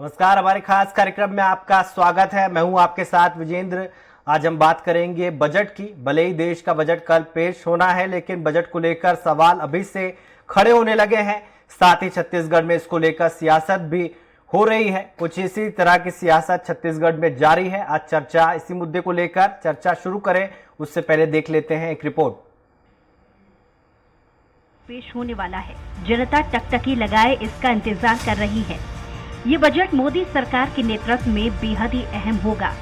नमस्कार, हमारे खास कार्यक्रम में आपका स्वागत है। मैं हूं आपके साथ विजेंद्र। आज हम बात करेंगे बजट की। भले ही देश का बजट कल पेश होना है, लेकिन बजट को लेकर सवाल अभी से खड़े होने लगे हैं। साथ ही छत्तीसगढ़ में इसको लेकर सियासत भी हो रही है। कुछ इसी तरह की सियासत छत्तीसगढ़ में जारी है। आज चर्चा इसी मुद्दे को लेकर चर्चा शुरू करें, उससे पहले देख लेते हैं एक रिपोर्ट। पेश होने वाला है, जनता टकटकी लगाए इसका इंतजार कर रही है। ये बजट मोदी सरकार के नेतृत्व में बेहद ही अहम होगा,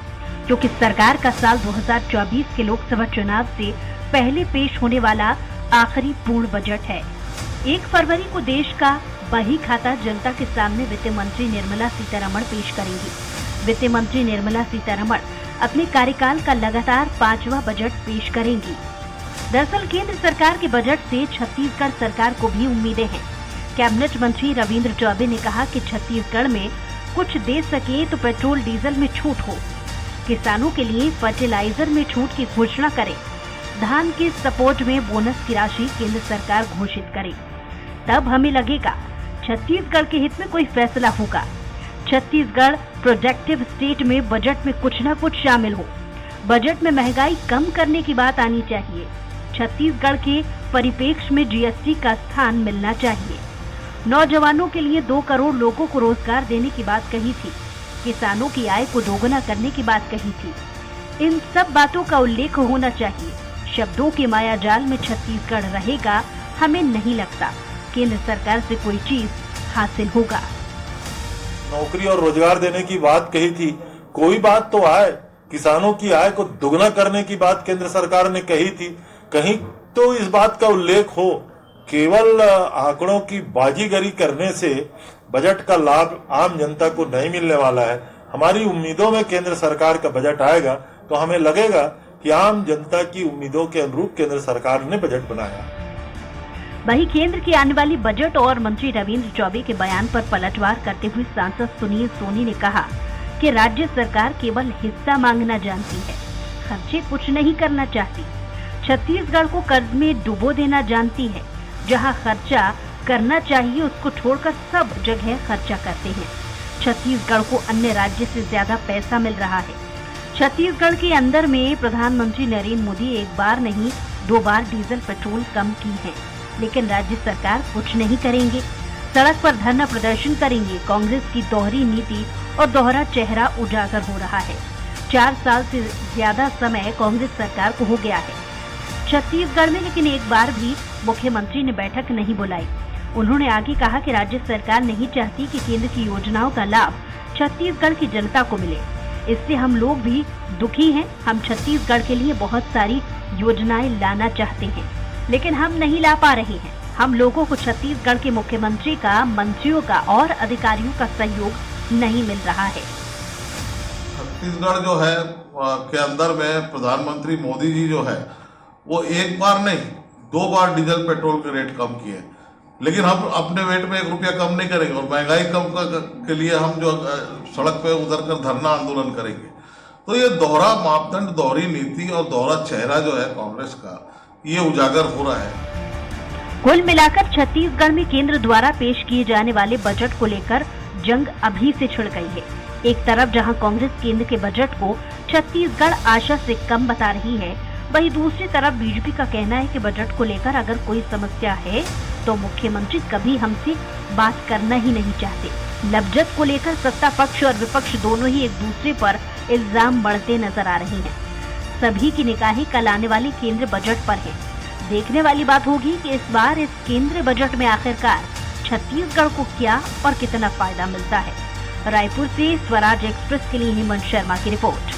क्योंकि सरकार का साल 2024 के लोकसभा चुनाव से पहले पेश होने वाला आखिरी पूर्ण बजट है। 1 फरवरी को देश का बही खाता जनता के सामने वित्त मंत्री निर्मला सीतारमण पेश करेंगी। वित्त मंत्री निर्मला सीतारमण अपने कार्यकाल का लगातार 5वां बजट पेश करेंगी। दरअसल केंद्र सरकार के बजट से छत्तीसगढ़ सरकार को भी उम्मीदें हैं। कैबिनेट मंत्री रविंद्र चौबे ने कहा कि छत्तीसगढ़ में कुछ दे सके तो पेट्रोल डीजल में छूट हो, किसानों के लिए फर्टिलाइजर में छूट की घोषणा करे, धान के सपोर्ट में बोनस की राशि केंद्र सरकार घोषित करे। तब हमें लगेगा छत्तीसगढ़ के हित में कोई फैसला होगा। छत्तीसगढ़ प्रोडक्टिव स्टेट में बजट में कुछ न कुछ शामिल हो। बजट में महंगाई कम करने की बात आनी चाहिए। छत्तीसगढ़ के परिप्रेक्ष्य में जीएसटी का स्थान मिलना चाहिए। नौजवानों के लिए 2 करोड़ लोगों को रोजगार देने की बात कही थी। किसानों की आय को दोगुना करने की बात कही थी। इन सब बातों का उल्लेख होना चाहिए। शब्दों के मायाजाल में छत्तीसगढ़ रहेगा, हमें नहीं लगता केंद्र सरकार से कोई चीज हासिल होगा। नौकरी और रोजगार देने की बात कही थी, कोई बात तो आए। किसानों की आय को दुगना करने की बात केंद्र सरकार ने कही थी, कहीं तो इस बात का उल्लेख हो। केवल आंकड़ों की बाजीगरी करने से बजट का लाभ आम जनता को नहीं मिलने वाला है। हमारी उम्मीदों में केंद्र सरकार का बजट आएगा तो हमें लगेगा कि आम जनता की उम्मीदों के अनुरूप केंद्र सरकार ने बजट बनाया। वहीं केंद्र की आने वाली बजट और मंत्री रविंद्र चौबे के बयान पर पलटवार करते हुए सांसद सुनील सोनी ने कहा कि राज्य सरकार केवल हिस्सा मांगना जानती है, खर्चे कुछ नहीं करना चाहती। छत्तीसगढ़ को कर्ज में डुबो देना जानती है। जहां खर्चा करना चाहिए उसको छोड़कर सब जगह खर्चा करते हैं। छत्तीसगढ़ को अन्य राज्य से ज्यादा पैसा मिल रहा है। छत्तीसगढ़ के अंदर में प्रधानमंत्री नरेंद्र मोदी 1 बार नहीं 2 बार डीजल पेट्रोल कम की है, लेकिन राज्य सरकार कुछ नहीं करेंगे। सड़क पर धरना प्रदर्शन करेंगे। कांग्रेस की दोहरी नीति और दोहरा चेहरा उजागर हो रहा है। 4 साल से ज्यादा समय कांग्रेस सरकार को हो गया है छत्तीसगढ़ में, लेकिन एक बार भी मुख्यमंत्री ने बैठक नहीं बुलाई। उन्होंने आगे कहा कि राज्य सरकार नहीं चाहती कि केंद्र की योजनाओं का लाभ छत्तीसगढ़ की जनता को मिले। इससे हम लोग भी दुखी हैं। हम छत्तीसगढ़ के लिए बहुत सारी योजनाएं लाना चाहते हैं, लेकिन हम नहीं ला पा रहे हैं। हम लोगों को छत्तीसगढ़ के मुख्यमंत्री का, मंत्रियों का और अधिकारियों का सहयोग नहीं मिल रहा है। छत्तीसगढ़ जो है के अंदर में प्रधानमंत्री मोदी जी जो है वो 1 बार नहीं 2 बार डीजल पेट्रोल के रेट कम किए, लेकिन हम अपने वेट में 1 रुपया कम नहीं करेंगे। और महंगाई कम के लिए हम जो सड़क पे उतर कर धरना आंदोलन करेंगे। तो ये दोहरा मापदंड, दोहरी नीति और दोहरा चेहरा जो है कांग्रेस का, ये उजागर हो रहा है। कुल मिलाकर छत्तीसगढ़ में केंद्र द्वारा पेश किए जाने वाले बजट को लेकर जंग अभी से छिड़ गई है। एक तरफ जहां कांग्रेस केंद्र के बजट को छत्तीसगढ़ आशा से कम बता रही है, वहीं दूसरी तरफ बीजेपी का कहना है कि बजट को लेकर अगर कोई समस्या है तो मुख्यमंत्री कभी हमसे बात करना ही नहीं चाहते। लबजत को लेकर सत्ता पक्ष और विपक्ष दोनों ही एक दूसरे पर इल्जाम बढ़ते नजर आ रहे हैं। सभी की निगाहें कल आने वाले केंद्र बजट पर है। देखने वाली बात होगी कि इस बार इस केंद्रीय बजट में आखिरकार छत्तीसगढ़ को क्या और कितना फायदा मिलता है। रायपुर से स्वराज एक्सप्रेस के लिए हेमंत शर्मा की रिपोर्ट।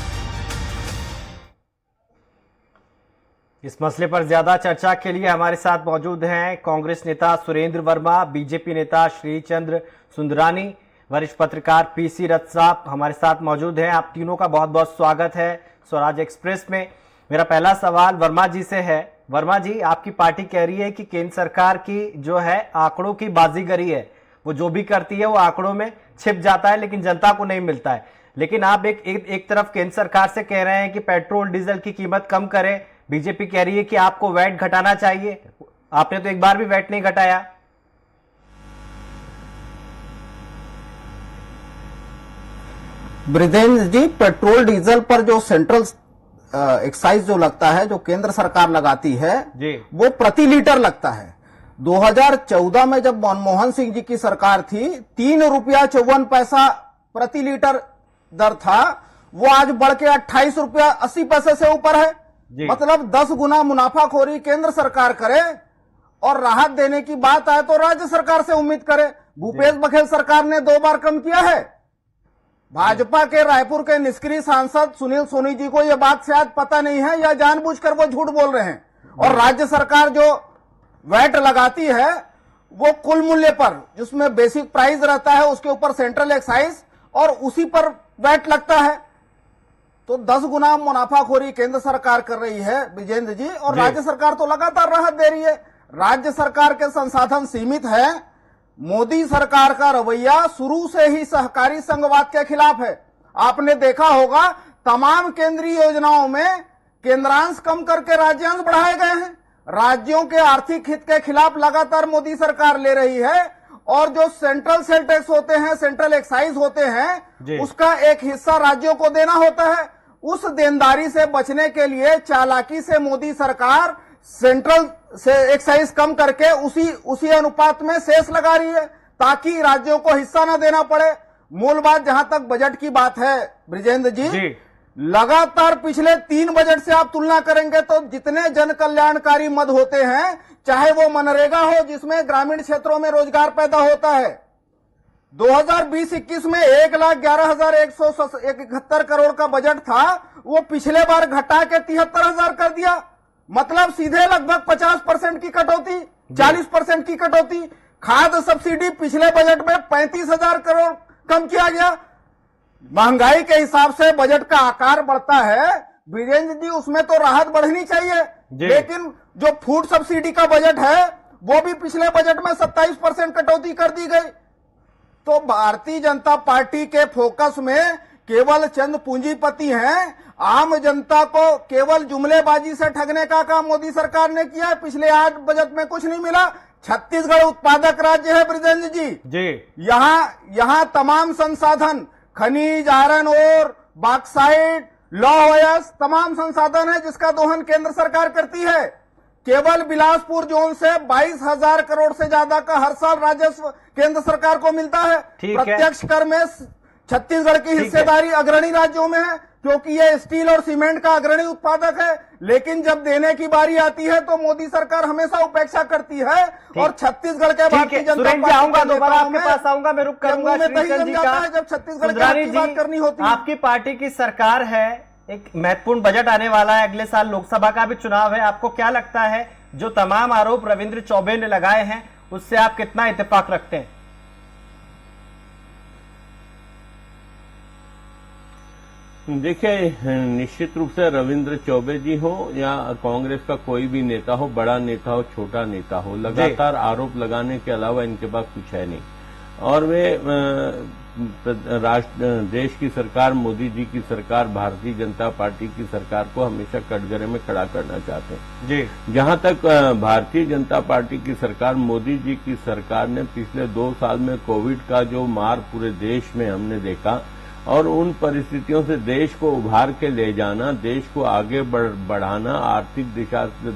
इस मसले पर ज्यादा चर्चा के लिए हमारे साथ मौजूद हैं कांग्रेस नेता सुरेंद्र वर्मा, बीजेपी नेता श्रीचंद्र सुंदरानी, वरिष्ठ पत्रकार पीसी रथ साहब हमारे साथ मौजूद हैं। आप तीनों का बहुत बहुत स्वागत है स्वराज एक्सप्रेस में। मेरा पहला सवाल वर्मा जी से है। वर्मा जी, आपकी पार्टी कह रही है कि केंद्र सरकार की जो है आंकड़ों की बाजीगरी है, वो जो भी करती है वो आंकड़ों में छिप जाता है लेकिन जनता को नहीं मिलता है। लेकिन आप एक तरफ केंद्र सरकार से कह रहे हैं कि पेट्रोल डीजल की कीमत कम करें, बीजेपी कह रही है कि आपको वैट घटाना चाहिए। आपने तो एक बार भी वैट नहीं घटाया। ब्रिजेंद्र जी, पेट्रोल डीजल पर जो सेंट्रल एक्साइज जो लगता है, जो केंद्र सरकार लगाती है जी, वो प्रति लीटर लगता है। 2014 में जब मनमोहन सिंह जी की सरकार थी, 3.54 प्रति लीटर दर था, वो आज बढ़ के 28.80 से ऊपर है। मतलब 10 गुना मुनाफाखोरी केंद्र सरकार करे और राहत देने की बात आए तो राज्य सरकार से उम्मीद करे। भूपेश बघेल सरकार ने 2 बार कम किया है। भाजपा के रायपुर के निष्क्रिय सांसद सुनील सोनी जी को यह बात शायद पता नहीं है या जानबूझकर वो झूठ बोल रहे हैं। और राज्य सरकार जो वैट लगाती है वो कुल मूल्य पर, जिसमें बेसिक प्राइस रहता है, उसके ऊपर सेंट्रल एक्साइज और उसी पर वैट लगता है। तो 10 गुना मुनाफाखोरी केंद्र सरकार कर रही है विजेंद्र जी, और राज्य सरकार तो लगातार राहत दे रही है। राज्य सरकार के संसाधन सीमित है। मोदी सरकार का रवैया शुरू से ही सहकारी संघवाद के खिलाफ है। आपने देखा होगा तमाम केंद्रीय योजनाओं में केंद्रांश कम करके राज्यांश बढ़ाए गए हैं। राज्यों के आर्थिक हित के खिलाफ लगातार मोदी सरकार ले रही है। और जो सेंट्रल सेल टैक्स होते हैं, सेंट्रल एक्साइज होते हैं, उसका एक हिस्सा राज्यों को देना होता है। उस देनदारी से बचने के लिए चालाकी से मोदी सरकार सेंट्रल से एक्साइज कम करके उसी अनुपात में शेष लगा रही है ताकि राज्यों को हिस्सा न देना पड़े। मूल बात जहां तक बजट की बात है ब्रिजेंद्र जी, लगातार पिछले 3 बजट से आप तुलना करेंगे तो जितने जन कल्याणकारी मद होते हैं, चाहे वो मनरेगा हो जिसमें ग्रामीण क्षेत्रों में रोजगार पैदा होता है, 2020-21 में 1,11,171 करोड़ का बजट था, वो पिछले बार घटा के 73,000 कर दिया। मतलब सीधे लगभग 50% की कटौती, 40% की कटौती। खाद्य सब्सिडी पिछले बजट में 35,000 करोड़ कम किया गया। महंगाई के हिसाब से बजट का आकार बढ़ता है वीरेंद्र जी, उसमें तो राहत बढ़नी चाहिए। लेकिन जो फूड सब्सिडी का बजट है वो भी पिछले बजट में 27% कटौती कर दी गई। तो भारतीय जनता पार्टी के फोकस में केवल चंद पूंजीपति हैं। आम जनता को केवल जुमलेबाजी से ठगने का काम मोदी सरकार ने किया है। पिछले 8 बजट में कुछ नहीं मिला। छत्तीसगढ़ उत्पादक राज्य है ब्रिजेंद्र जी। यहाँ तमाम संसाधन, खनिज, आयरन ओर, बॉक्साइट, लौह अयस्क, तमाम संसाधन है जिसका दोहन केंद्र सरकार करती है। केवल बिलासपुर जोन से 22,000 करोड़ से ज्यादा का हर साल राजस्व केंद्र सरकार को मिलता है। प्रत्यक्ष कर में छत्तीसगढ़ की हिस्सेदारी अग्रणी राज्यों में है क्योंकि ये स्टील और सीमेंट का अग्रणी उत्पादक है। लेकिन जब देने की बारी आती है तो मोदी सरकार हमेशा उपेक्षा करती है। और छत्तीसगढ़ के भारतीय जनता पार्टी आऊंगा, दोबारा आपके पास आऊंगा, मैं रुक करूंगा श्रीचंद जी का। जब छत्तीसगढ़ की बात करनी होती है। आपकी पार्टी की सरकार है, एक महत्वपूर्ण बजट आने वाला है, अगले साल लोकसभा का भी चुनाव है। आपको क्या लगता है जो तमाम आरोप रविंद्र चौबे ने लगाए हैं उससे आप कितना इत्तेफाक रखते हैं? देखिए, निश्चित रूप से रविंद्र चौबे जी हो या कांग्रेस का कोई भी नेता हो, बड़ा नेता हो, छोटा नेता हो, लगातार आरोप लगाने के अलावा इनके पास कुछ है नहीं। और वे देश की सरकार, मोदी जी की सरकार, भारतीय जनता पार्टी की सरकार को हमेशा कटघरे में खड़ा करना चाहते हैं जी। जहां तक भारतीय जनता पार्टी की सरकार, मोदी जी की सरकार ने पिछले 2 साल में कोविड का जो मार पूरे देश में हमने देखा और उन परिस्थितियों से देश को उभार के ले जाना, देश को आगे बढ़ाना, आर्थिक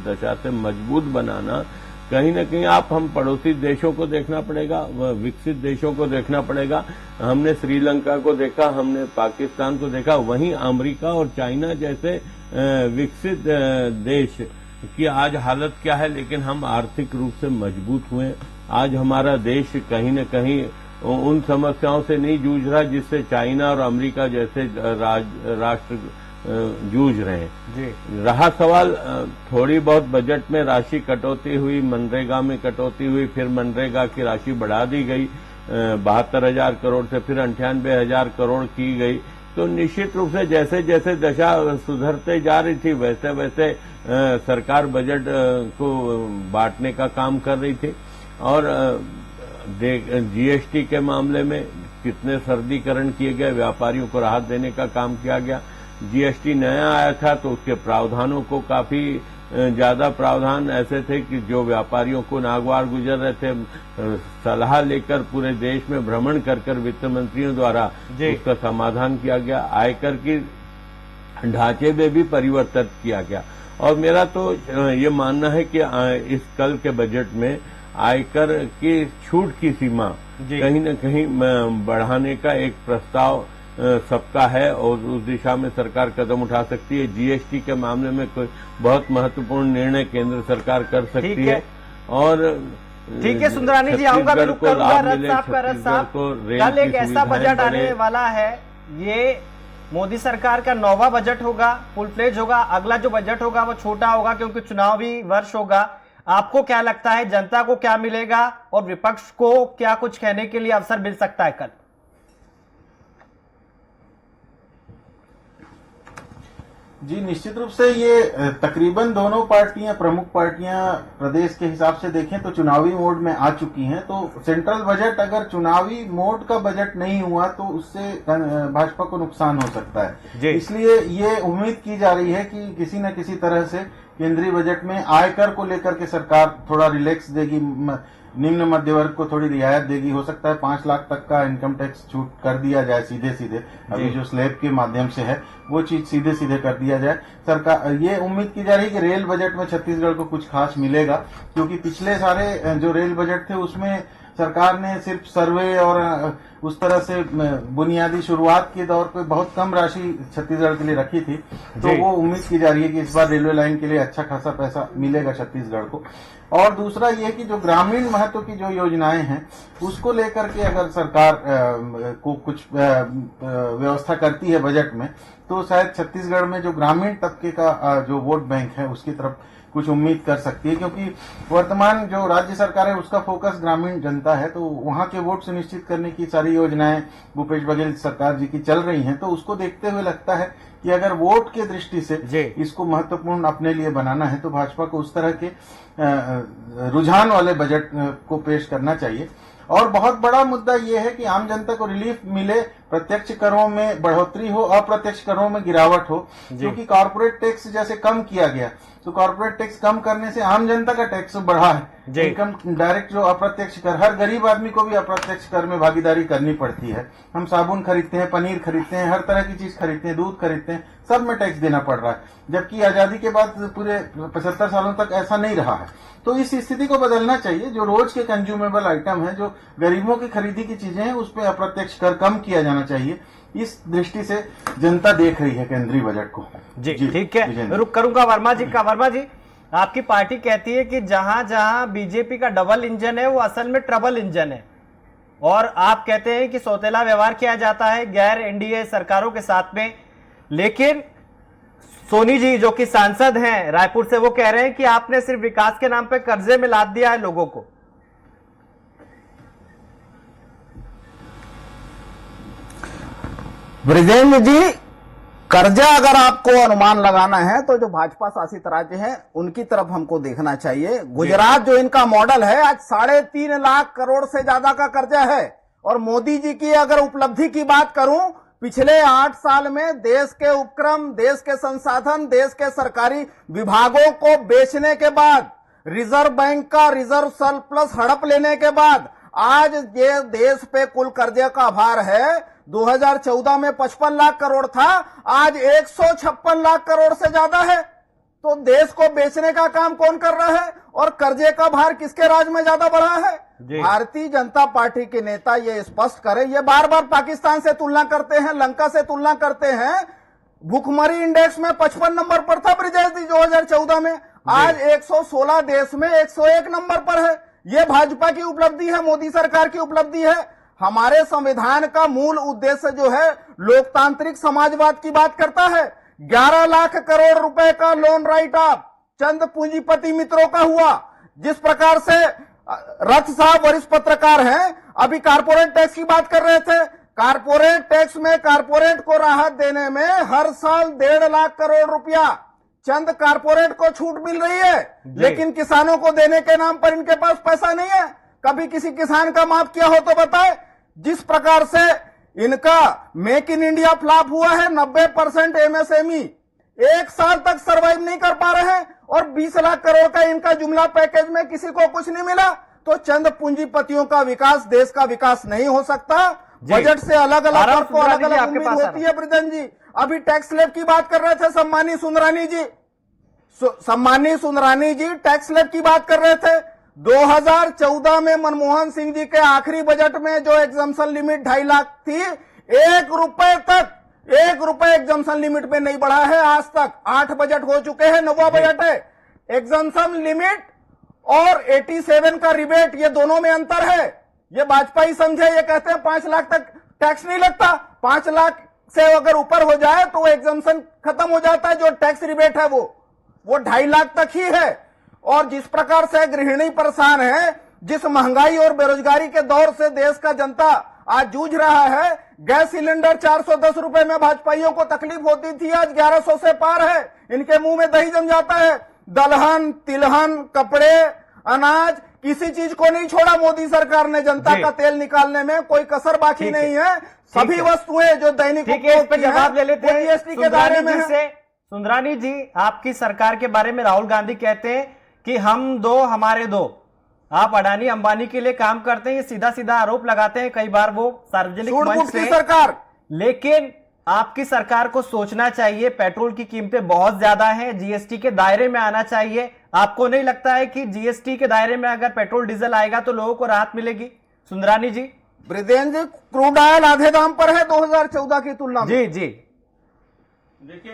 दशा से मजबूत बनाना, कहीं न कहीं हम पड़ोसी देशों को देखना पड़ेगा, विकसित देशों को देखना पड़ेगा। हमने श्रीलंका को देखा, हमने पाकिस्तान को देखा, वहीं अमेरिका और चाइना जैसे विकसित देश की आज हालत क्या है। लेकिन हम आर्थिक रूप से मजबूत हुए। आज हमारा देश कहीं न कहीं उन समस्याओं से नहीं जूझ रहा जिससे चाइना और अमेरिका जैसे राष्ट्र जूझ रहे हैं जी। रहा सवाल थोड़ी बहुत बजट में राशि कटौती हुई, मनरेगा में कटौती हुई, फिर मनरेगा की राशि बढ़ा दी गई 72,000 करोड़ से फिर 98,000 करोड़ की गई। तो निश्चित रूप से जैसे जैसे दशा सुधरते जा रही थी वैसे वैसे सरकार बजट को बांटने का काम कर रही थी। और जीएसटी के मामले में कितने सरलीकरण किए गए, व्यापारियों को राहत देने का काम किया गया। जीएसटी नया आया था तो उसके प्रावधानों को काफी ज्यादा प्रावधान ऐसे थे कि जो व्यापारियों को नागवार गुजर रहे थे, सलाह लेकर पूरे देश में भ्रमण कर कर वित्त मंत्रियों द्वारा उसका समाधान किया गया। आयकर की ढांचे में भी परिवर्तन किया गया और मेरा तो ये मानना है कि इस कल के बजट में आयकर की छूट की सीमा कहीं न कहीं बढ़ाने का एक प्रस्ताव सबका है और उस दिशा में सरकार कदम उठा सकती है। जीएसटी के मामले में कोई बहुत महत्वपूर्ण निर्णय केंद्र सरकार कर सकती है। और ठीक है सुंदरानी जी, आऊंगा मैं, रुक करूंगा। रथ साहब कल एक ऐसा बजट आने वाला है, ये मोदी सरकार का 9वां बजट होगा, फुल फ्लेज होगा। अगला जो बजट होगा वो छोटा होगा क्योंकि चुनावी वर्ष होगा। आपको क्या लगता है, जनता को क्या मिलेगा और विपक्ष को क्या कुछ कहने के लिए अवसर मिल सकता है कल? जी निश्चित रूप से ये तकरीबन दोनों पार्टियां, प्रमुख पार्टियां प्रदेश के हिसाब से देखें तो चुनावी मोड में आ चुकी हैं। तो सेंट्रल बजट अगर चुनावी मोड का बजट नहीं हुआ तो उससे भाजपा को नुकसान हो सकता है। इसलिए ये उम्मीद की जा रही है कि किसी न किसी तरह से केंद्रीय बजट में आयकर को लेकर के सरकार थोड़ा रिलैक्स देगी, निम्न मध्य वर्ग को थोड़ी रियायत देगी। हो सकता है 5 लाख तक का इनकम टैक्स छूट कर दिया जाए सीधे सीधे, अभी जो स्लैब के माध्यम से है वो चीज सीधे सीधे कर दिया जाए। सरकार ये उम्मीद की जा रही है कि रेल बजट में छत्तीसगढ़ को कुछ खास मिलेगा, क्योंकि पिछले सारे जो रेल बजट थे उसमें सरकार ने सिर्फ सर्वे और उस तरह से बुनियादी शुरुआत के दौर पे बहुत कम राशि छत्तीसगढ़ के लिए रखी थी। तो वो उम्मीद की जा रही है कि इस बार रेलवे लाइन के लिए अच्छा खासा पैसा मिलेगा छत्तीसगढ़ को। और दूसरा ये कि जो ग्रामीण महत्व की जो योजनाएं हैं उसको लेकर के अगर सरकार को कुछ व्यवस्था करती है बजट में, तो शायद छत्तीसगढ़ में जो ग्रामीण तबके का जो वोट बैंक है उसकी तरफ कुछ उम्मीद कर सकती है, क्योंकि वर्तमान जो राज्य सरकार है उसका फोकस ग्रामीण जनता है। तो वहां के वोट सुनिश्चित करने की सारी योजनाएं भूपेश बघेल सरकार जी की चल रही हैं। तो उसको देखते हुए लगता है कि अगर वोट के दृष्टि से इसको महत्वपूर्ण अपने लिए बनाना है तो भाजपा को उस तरह के रुझान वाले बजट को पेश करना चाहिए। और बहुत बड़ा मुद्दा यह है कि आम जनता को रिलीफ मिले, प्रत्यक्ष करों में बढ़ोतरी हो, अप्रत्यक्ष करों में गिरावट हो। क्योंकि कॉर्पोरेट टैक्स जैसे कम किया गया तो कॉर्पोरेट टैक्स कम करने से आम जनता का टैक्स बढ़ा है। इनकम डायरेक्ट जो अप्रत्यक्ष कर, हर गरीब आदमी को भी अप्रत्यक्ष कर में भागीदारी करनी पड़ती है। हम साबुन खरीदते हैं, पनीर खरीदते हैं, हर तरह की चीज खरीदते हैं, दूध खरीदते हैं, सब में टैक्स देना पड़ रहा है। जबकि आजादी के बाद पूरे 75 सालों तक ऐसा नहीं रहा है। तो इस स्थिति को बदलना चाहिए। जो रोज के कंज्यूमेबल आइटम है, जो गरीबों की खरीदी की चीजें हैं, उस पर अप्रत्यक्ष कर कम किया जाना चाहिए। इस दृष्टि से जनता देख रही है केंद्रीय बजट को। जी ठीक है, रुक करूंगा वर्मा जी का। वर्मा जी, आपकी पार्टी कहती है कि जहां जहां बीजेपी का डबल इंजन है वो असल में ट्रबल इंजन है, और आप कहते हैं कि सौतेला व्यवहार किया जाता है गैर एनडीए सरकारों के साथ में। लेकिन सोनी जी जो कि सांसद हैं रायपुर से, वो कह रहे हैं कि आपने सिर्फ विकास के नाम पे कर्जे में लाद दिया है लोगों को। ब्रिजेंद्र जी, कर्जा अगर आपको अनुमान लगाना है तो जो भाजपा शासित राज्य है उनकी तरफ हमको देखना चाहिए। गुजरात जो इनका मॉडल है, आज 3.5 लाख करोड़ से ज्यादा का कर्जा है। और मोदी जी की अगर उपलब्धि की बात करूं, पिछले 8 साल में देश के उपक्रम, देश के संसाधन, देश के सरकारी विभागों को बेचने के बाद, रिजर्व बैंक का रिजर्व सरप्लस हड़प लेने के बाद आज ये देश पे कुल कर्जे का भार है। 2014 में 55 लाख करोड़ था, आज 156 लाख करोड़ से ज्यादा है। तो देश को बेचने का काम कौन कर रहा है और कर्जे का भार किसके राज में ज्यादा बढ़ा है? भारतीय जनता पार्टी के नेता ये स्पष्ट करें। ये बार बार पाकिस्तान से तुलना करते हैं, लंका से तुलना करते हैं। भूखमरी इंडेक्स में 55 नंबर पर था ब्रिजेश जी 2014 में, आज 116 देश में 101 नंबर पर है। ये भाजपा की उपलब्धि है, मोदी सरकार की उपलब्धि है। हमारे संविधान का मूल उद्देश्य जो है लोकतांत्रिक समाजवाद की बात करता है। 11 लाख करोड़ रुपए का लोन राइट ऑफ चंद पूंजीपति मित्रों का हुआ। जिस प्रकार से रथ साहब वरिष्ठ पत्रकार हैं, अभी कारपोरेट टैक्स की बात कर रहे थे। कारपोरेट टैक्स में कारपोरेट को राहत देने में हर साल 1.5 लाख करोड़ रुपया चंद कारपोरेट को छूट मिल रही है, लेकिन किसानों को देने के नाम पर इनके पास पैसा नहीं है। कभी किसी किसान का माफ किया हो तो बताए। जिस प्रकार से इनका मेक इन इंडिया फ्लॉप हुआ है, 90% एमएसएमई 1 साल तक सर्वाइव नहीं कर पा रहे हैं। और 20 लाख करोड़ का इनका जुमला पैकेज में किसी को कुछ नहीं मिला, तो चंद पूंजीपतियों का विकास, देश का विकास नहीं हो सकता। बजट से अलग अलग आराम को अलग अलग आपके उम्मीद पास होती है। ब्रिजन जी अभी टैक्स स्लैब की बात कर रहे थे, सम्मानी सुंदरानी जी टैक्स स्लैब की बात कर रहे थे। 2014 में मनमोहन सिंह जी के आखिरी बजट में जो एग्जम्पशन लिमिट 2.5 लाख थी, 1 रुपए एग्जम्पशन लिमिट में नहीं बढ़ा है आज तक। 8 बजट हो चुके हैं, 9वां बजट है। एग्जम्पशन लिमिट और 87 का रिबेट, ये दोनों में अंतर है। ये वाजपेयी समझे, ये कहते हैं 5 लाख तक टैक्स नहीं लगता, 5 लाख से अगर ऊपर हो जाए तो एग्जम्पशन खत्म हो जाता है। जो टैक्स रिबेट है वो 2.5 लाख तक ही है। और जिस प्रकार से गृहिणी परेशान है, जिस महंगाई और बेरोजगारी के दौर से देश का जनता आज जूझ रहा है, गैस सिलेंडर 410 रुपए में भाजपाइयों को तकलीफ होती थी, आज 1100 से पार है। इनके मुंह में दही जम जाता है। दलहन, तिलहन, कपड़े, अनाज, किसी चीज को नहीं छोड़ा मोदी सरकार ने। जनता का तेल निकालने में कोई कसर बाकी नहीं है। सभी वस्तुएं जो दैनिक उपयोग पे जवाब ले लेते हैं जीएसटी के दायरे में है। सुंदरानी जी, आपकी सरकार के बारे में राहुल गांधी कहते हैं कि हम दो हमारे दो। आप अडानी अंबानी के लिए काम करते हैं, ये सीधा सीधा आरोप लगाते हैं कई बार वो सार्वजनिक मंच से। सरकार, लेकिन आपकी सरकार को सोचना चाहिए, पेट्रोल की कीमतें बहुत ज्यादा हैं, जीएसटी के दायरे में आना चाहिए। आपको नहीं लगता है कि जीएसटी के दायरे में अगर पेट्रोल डीजल आएगा तो लोगों को राहत मिलेगी? सुंदरानी जी। ब्रिजेन जी, क्रूड ऑयल आधे दाम पर है 2014 की तुलना में। देखिए,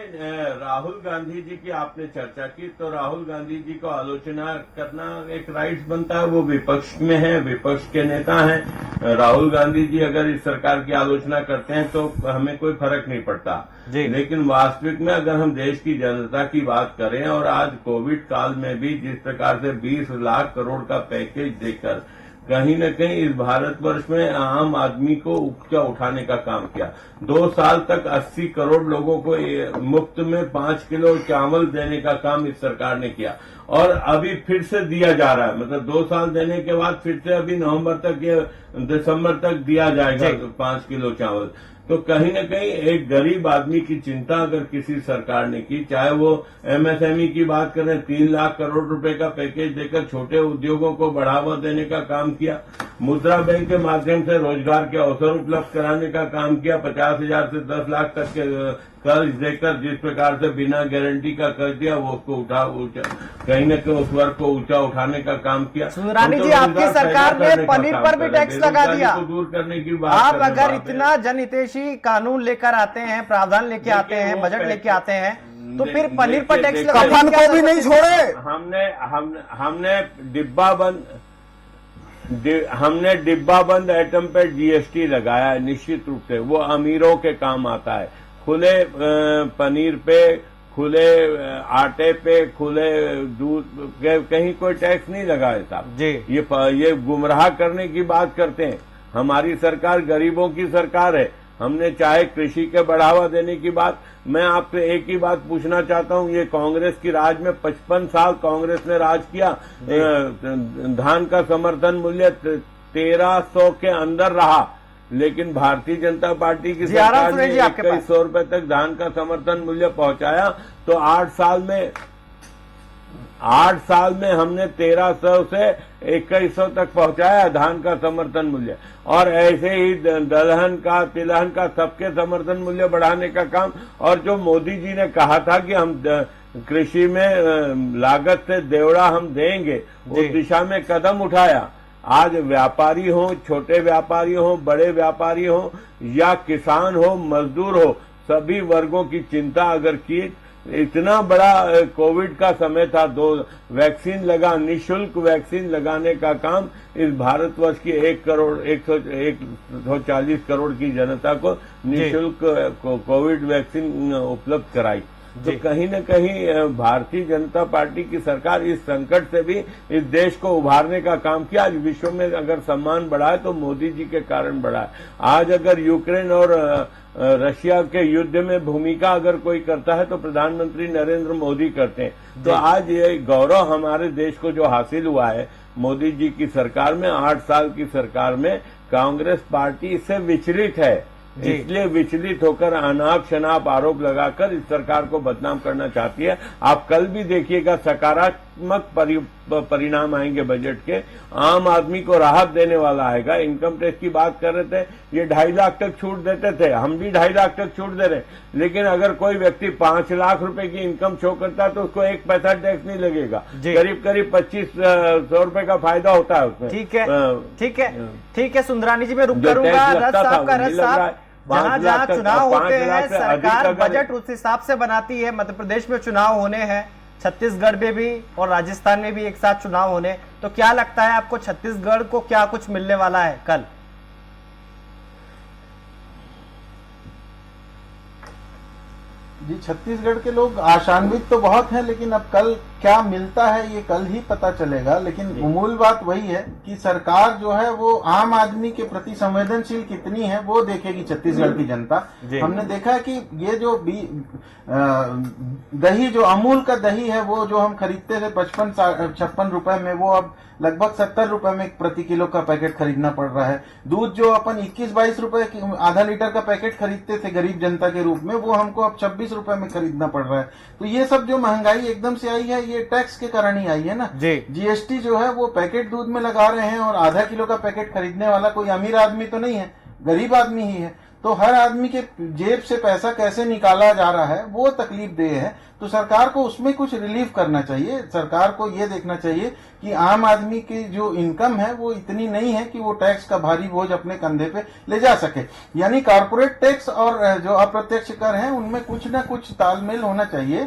राहुल गांधी जी की आपने चर्चा की, तो राहुल गांधी जी को आलोचना करना एक राइट्स बनता है। वो विपक्ष में है, विपक्ष के नेता हैं। राहुल गांधी जी अगर इस सरकार की आलोचना करते हैं तो हमें कोई फर्क नहीं पड़ता। लेकिन वास्तविक में अगर हम देश की जनता की बात करें, और आज कोविड काल में भी जिस प्रकार से 20 लाख करोड़ का पैकेज देकर कहीं न कहीं इस भारतवर्ष में आम आदमी को ऊंचा उठाने का काम किया। 2 साल तक 80 करोड़ लोगों को मुफ्त में 5 किलो चावल देने का काम इस सरकार ने किया, और अभी फिर से दिया जा रहा है। मतलब 2 साल देने के बाद फिर से अभी नवंबर तक या दिसंबर तक दिया जाएगा 5 किलो चावल। तो कहीं न कहीं एक गरीब आदमी की चिंता अगर किसी सरकार ने की, चाहे वो एमएसएमई की बात करें, 3 लाख करोड़ रुपए का पैकेज देकर छोटे उद्योगों को बढ़ावा देने का काम किया, मुद्रा बैंक के माध्यम से रोजगार के अवसर उपलब्ध कराने का काम किया, 50,000 से 10 लाख तक के कर्ज देकर जिस प्रकार से बिना गारंटी का कर्ज दिया वो उसको कहीं न कहीं उस वर्ग को ऊंचा उठाने का काम किया। सुंदरानी जी, आपकी सरकार ने पनीर पर भी टैक्स लगा दिया। दूर करने की बात, आप अगर इतना जनहितैषी कानून लेकर आते हैं, प्रावधान लेके आते हैं, बजट लेके आते हैं, तो फिर पनीर पर टैक्स कफन को भी नहीं छोड़े। हमने डिब्बा बंद आइटम पर जीएसटी लगाया है। निश्चित रूप से वो अमीरों के काम आता है। खुले पनीर पे, खुले आटे पे, खुले दूध पे कहीं कोई टैक्स नहीं लगा है साहब जी। ये गुमराह करने की बात करते हैं। हमारी सरकार गरीबों की सरकार है। हमने चाहे कृषि के बढ़ावा देने की बात, मैं आपसे एक ही बात पूछना चाहता हूं, ये कांग्रेस की राज में 55 साल कांग्रेस ने राज किया, धान का समर्थन मूल्य 1300 के अंदर रहा, लेकिन भारतीय जनता पार्टी की सरकार ने 2100 रुपए तक धान का समर्थन मूल्य पहुंचाया। तो 8 साल में हमने 1300 से 2100 तक पहुंचाया धान का समर्थन मूल्य, और ऐसे ही दलहन का, तिलहन का, सबके समर्थन मूल्य बढ़ाने का काम। और जो मोदी जी ने कहा था कि हम कृषि में लागत से देवड़ा हम देंगे, उस दिशा में कदम उठाया। आज व्यापारी हो, छोटे व्यापारी हो, बड़े व्यापारी हो, या किसान हो, मजदूर हो, सभी वर्गों की चिंता अगर की। इतना बड़ा कोविड का समय था, 2 वैक्सीन लगा, निःशुल्क वैक्सीन लगाने का काम इस भारतवर्ष की 140 करोड़ की जनता को निःशुल्क कोविड वैक्सीन उपलब्ध कराई। तो कहीं न कहीं भारतीय जनता पार्टी की सरकार इस संकट से भी इस देश को उभारने का काम किया। आज विश्व में अगर सम्मान बढ़ा है तो मोदी जी के कारण बढ़ा है। आज अगर यूक्रेन और रशिया के युद्ध में भूमिका अगर कोई करता है तो प्रधानमंत्री नरेंद्र मोदी करते हैं। तो आज ये गौरव हमारे देश को जो हासिल हुआ है मोदी जी की सरकार में, 8 साल की सरकार में, कांग्रेस पार्टी इससे विचलित है। इसलिए विचलित होकर अनाप शनाप आरोप लगाकर इस सरकार को बदनाम करना चाहती है। आप कल भी देखिएगा सकारात्मक परिणाम आएंगे बजट के, आम आदमी को राहत देने वाला आएगा। इनकम टैक्स की बात कर रहे थे, ये 2.5 लाख तक छूट देते थे, हम भी 2.5 लाख तक छूट दे रहे, लेकिन अगर कोई व्यक्ति 5 लाख रुपए की इनकम शो करता है तो उसको 1 पैसा टैक्स नहीं लगेगा। करीब करीब 2500 रुपए का फायदा होता है उसमें। ठीक है, ठीक है, ठीक है। सुंदरानी जी मैं रुक करूंगा। रथ साहब जहां चुनाव होते हैं सरकार बजट उस हिसाब से बनाती है। मध्य प्रदेश में चुनाव होने हैं, छत्तीसगढ़ में भी और राजस्थान में भी एक साथ चुनाव होने, तो क्या लगता है आपको छत्तीसगढ़ को क्या कुछ मिलने वाला है कल? जी, छत्तीसगढ़ के लोग आशान्वित तो बहुत हैं, लेकिन अब कल क्या मिलता है ये कल ही पता चलेगा। लेकिन मूल बात वही है कि सरकार जो है वो आम आदमी के प्रति संवेदनशील कितनी है वो देखेगी छत्तीसगढ़ की जनता। हमने देखा है कि ये जो दही, जो अमूल का दही है वो जो हम खरीदते थे 55-56 रुपए में, वो अब लगभग 70 रुपए में प्रति किलो का पैकेट खरीदना पड़ रहा है। दूध जो अपन 21-22 रुपए आधा लीटर का पैकेट खरीदते थे गरीब जनता के रूप में, वो हमको अब 26 रुपए में खरीदना पड़ रहा है। तो ये सब जो महंगाई एकदम से आई है ये टैक्स के कारण ही आई है ना। जीएसटी जो है वो पैकेट दूध में लगा रहे हैं, और आधा किलो का पैकेट खरीदने वाला कोई अमीर आदमी तो नहीं है, गरीब आदमी ही है। तो हर आदमी के जेब से पैसा कैसे निकाला जा रहा है वो तकलीफ देह है। तो सरकार को उसमें कुछ रिलीफ करना चाहिए। सरकार को ये देखना चाहिए कि आम आदमी की जो इनकम है वो इतनी नहीं है कि वो टैक्स का भारी बोझ अपने कंधे पे ले जा सके। यानी कॉर्पोरेट टैक्स और जो अप्रत्यक्ष कर हैं उनमें कुछ न कुछ तालमेल होना चाहिए,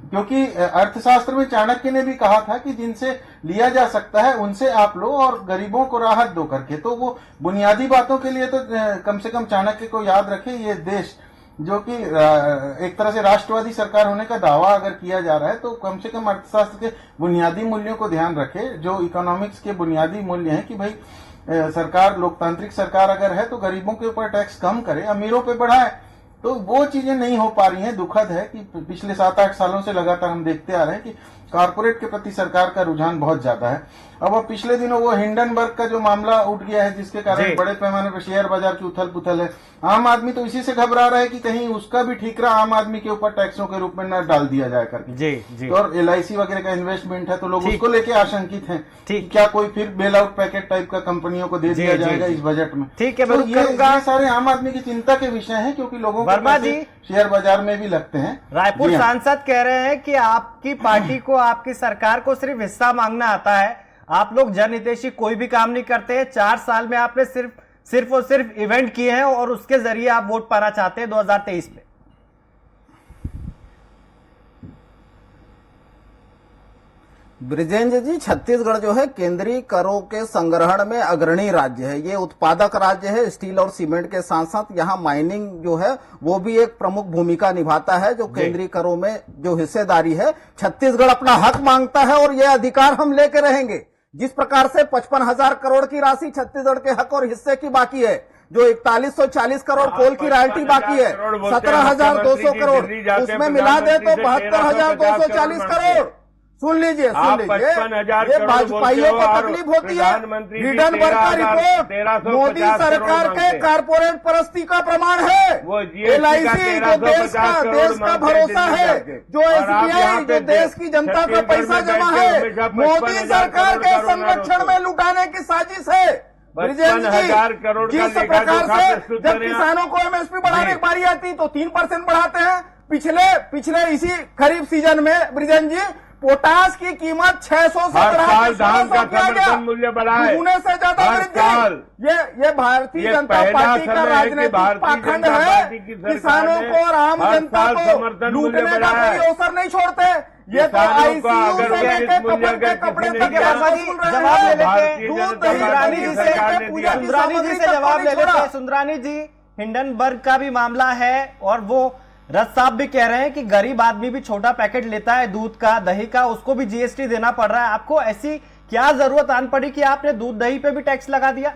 क्योंकि अर्थशास्त्र में चाणक्य ने भी कहा था कि जिनसे लिया जा सकता है उनसे आप लो और गरीबों को राहत दो करके। तो वो बुनियादी बातों के लिए तो कम से कम चाणक्य को याद रखे। ये देश जो कि एक तरह से राष्ट्रवादी सरकार होने का दावा अगर किया जा रहा है, तो कम से कम अर्थशास्त्र के बुनियादी मूल्यों को ध्यान रखे, जो इकोनॉमिक्स के बुनियादी मूल्य हैं कि भाई सरकार लोकतांत्रिक सरकार अगर है तो गरीबों के ऊपर टैक्स कम करे, अमीरों पे बढ़ाए। तो वो चीजें नहीं हो पा रही हैं। दुखद है कि पिछले 7-8 सालों से लगातार हम देखते आ रहे हैं कि कॉर्पोरेट के प्रति सरकार का रुझान बहुत ज्यादा है। अब पिछले दिनों वो हिंडनबर्ग का जो मामला उठ गया है, जिसके कारण बड़े पैमाने पर शेयर बाजार की उथल पुथल है। आम आदमी तो इसी से घबरा रहा है कि कहीं उसका भी ठीकरा आम आदमी के ऊपर टैक्सों के रूप में न डाल दिया जाए करके। तो और LIC वगैरह का इन्वेस्टमेंट है, तो लोग उसको लेके आशंकित हैं कि क्या कोई फिर बेल आउट पैकेट टाइप का कंपनियों को दे दिया जाएगा इस बजट में। ठीक है, तो ये सारे आम आदमी की चिंता के विषय हैं, क्योंकि लोगों को शेयर बाजार में भी लगते हैं। रायपुर सांसद कह रहे हैं कि आपकी पार्टी को, आपकी सरकार को सिर्फ हिस्सा मांगना आता है, आप लोग जनहितैषी कोई भी काम नहीं करते हैं। 4 साल में आपने सिर्फ और सिर्फ इवेंट किए हैं और उसके जरिए आप वोट पाना चाहते हैं 2023 में। ब्रिजेंद्र जी, छत्तीसगढ़ जो है केंद्रीय करों के संग्रहण में अग्रणी राज्य है। ये उत्पादक राज्य है स्टील और सीमेंट के साथ साथ यहाँ माइनिंग जो है वो भी एक प्रमुख भूमिका निभाता है, जो केंद्रीय करों में जो हिस्सेदारी है। छत्तीसगढ़ अपना हक मांगता है और ये अधिकार हम लेके रहेंगे। जिस प्रकार से 55,000 करोड़ की राशि छत्तीसगढ़ के हक और हिस्से की बाकी है, जो 4140 करोड़ कोल की रॉयल्टी बाकी है, 17,200 करोड़, उसमें मिला दे तो 72,240 करोड़। सुन लीजिए, ये भाजपाइयों को तकलीफ होती है। हिंडनबर्ग का रिपोर्ट मोदी सरकार के कारपोरेट परस्ती का प्रमाण है। LIC जो देश का भरोसा है, जो SBI जो देश की जनता का पैसा जमा है, मोदी सरकार के संरक्षण में लुटाने की साजिश है। ब्रिजेंद्र जी, जिस प्रकार से जब किसानों को MSP बढ़ाने की बारी आती तो 3% बढ़ाते हैं। पिछले इसी खरीफ सीजन में ब्रिजेंद्र जी पोटास की कीमत 600 से मूल्य बढ़ा है, से ज्यादा। ये भारतीय जनता पार्टी का राजनीतिक पाखंड है। किसानों को और आम जनता को लूटने का कोई अवसर नहीं छोड़ते। ये तो ICU से लेके कपड़े तक जवाब ले लेते। सुंदरानी जी से जवाब ले लेते। सुंदरानी जी, हिंडनबर्ग का भी मामला है और वो रथ साहब भी कह रहे हैं कि गरीब आदमी भी छोटा पैकेट लेता है दूध का, दही का, उसको भी GST देना पड़ रहा है। आपको ऐसी क्या जरूरत आन पड़ी कि आपने दूध दही पे भी टैक्स लगा दिया?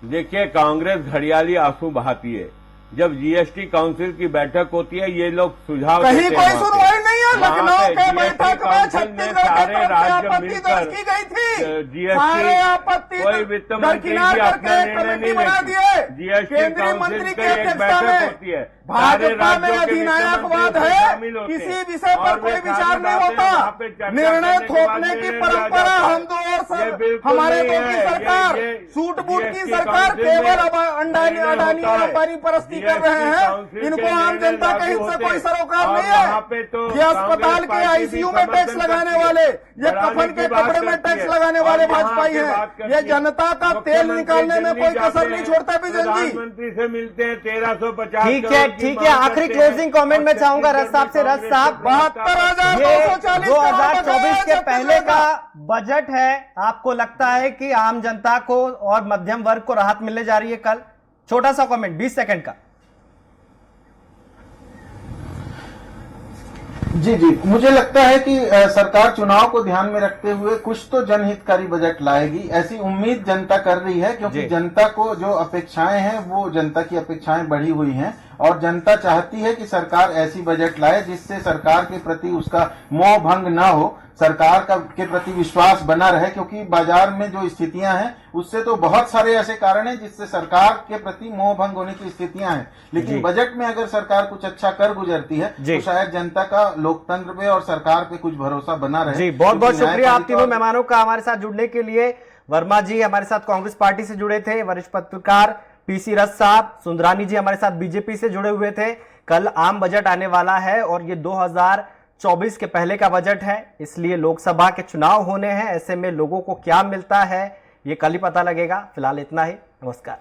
देखिए, कांग्रेस घड़ियाली आंसू बहाती है। जब GST काउंसिल की बैठक होती है, ये लोग सुझाव कहीं कोई सुनवाई नहीं है लखनऊ के GST बैठक में काउंसिल छत्तीसगढ़ की सारे तरफ से राज्य आपत्ति मिलकर दर्ज की गई थी। GST सारे आपत्ति कोई वित्त मंत्री दरकिनार भी करके अपना एक निर्णय कमेटी नहीं बना लेती। दिए। GST केंद्रीय काउंसिल मंत्री की की एक अध्यक्षता बैठक में होती है। भाजपा में राज्यों के अधिनायकवाद वित्त मंत्री है, शामिल होते हैं। किसी विषय पर और वे कोई खाली विचार नहीं बातें होता। वहाँ पे चर्चा निर्णय करने के बाद थोपने की निर्णय लिया परंपरा जाता है। हम दो और ये बिल्कुल हमारे नहीं दो की है। सरकार, ये सूट बूट की GST सरकार काउंसिल केवल में अडानी अडानी और अंबानी परस्ती कर रहे हैं। काउंसिल इनको के आम निर्णय जनता के हित लागू से होते कोई हैं। सरोकार और नहीं वहाँ है। पे तो ये अस्पताल के कांग्रेस आईसीयू में पार्टी भी टैक्स लगाने समर्थन वाले, करती ये है। कफन के बात कपड़े में करती टैक्स है। लगाने और वाले वहाँ भाजपाई पे हैं। बात करती ये है। जनता का तेल मुख्यमंत्री निकालने में दिल्ली कोई जाते कसर नहीं हैं, छोड़ता बिजन जी। प्रधानमंत्री से मिलते हैं 1350 ठीक है, ठीक है। आखिरी क्लोजिंग कमेंट में चाहूंगा रस साहब से। रस साहब, 72,240 2024 के पहले का बजट है, आपको लगता है कि आम जनता को और मध्यम वर्ग को राहत मिलने जा रही है कल? छोटा सा कमेंट 20 सेकंड का। जी जी, मुझे लगता है कि सरकार चुनाव को ध्यान में रखते हुए कुछ तो जनहितकारी बजट लाएगी, ऐसी उम्मीद जनता कर रही है, क्योंकि जी। जनता को जो अपेक्षाएं हैं वो जनता की अपेक्षाएं बढ़ी हुई हैं और जनता चाहती है कि सरकार ऐसी बजट लाए जिससे सरकार के प्रति उसका मोह भंग ना हो, सरकार का के प्रति विश्वास बना रहे, क्योंकि बाजार में जो स्थितियां हैं उससे तो बहुत सारे ऐसे कारण हैं जिससे सरकार के प्रति मोह भंग होने की स्थितियां हैं। लेकिन जी। बजट में अगर सरकार कुछ अच्छा कर गुजरती है जी। तो शायद जनता का लोकतंत्र पे और सरकार पे कुछ भरोसा बना रहे। जी, बहुत बहुत क्योंकि शुक्रिया आप न्यायपालिका तीनों और- मेहमानों का हमारे साथ जुड़ने के लिए। वर्मा जी हमारे साथ कांग्रेस पार्टी से जुड़े थे, वरिष्ठ पत्रकार पीसी रथ साहब, सुंदरानी जी हमारे साथ बीजेपी से जुड़े हुए थे। कल आम बजट आने वाला है और ये 2024 के पहले का बजट है, इसलिए लोकसभा के चुनाव होने हैं। ऐसे में लोगों को क्या मिलता है ये कल ही पता लगेगा। फिलहाल इतना ही, नमस्कार।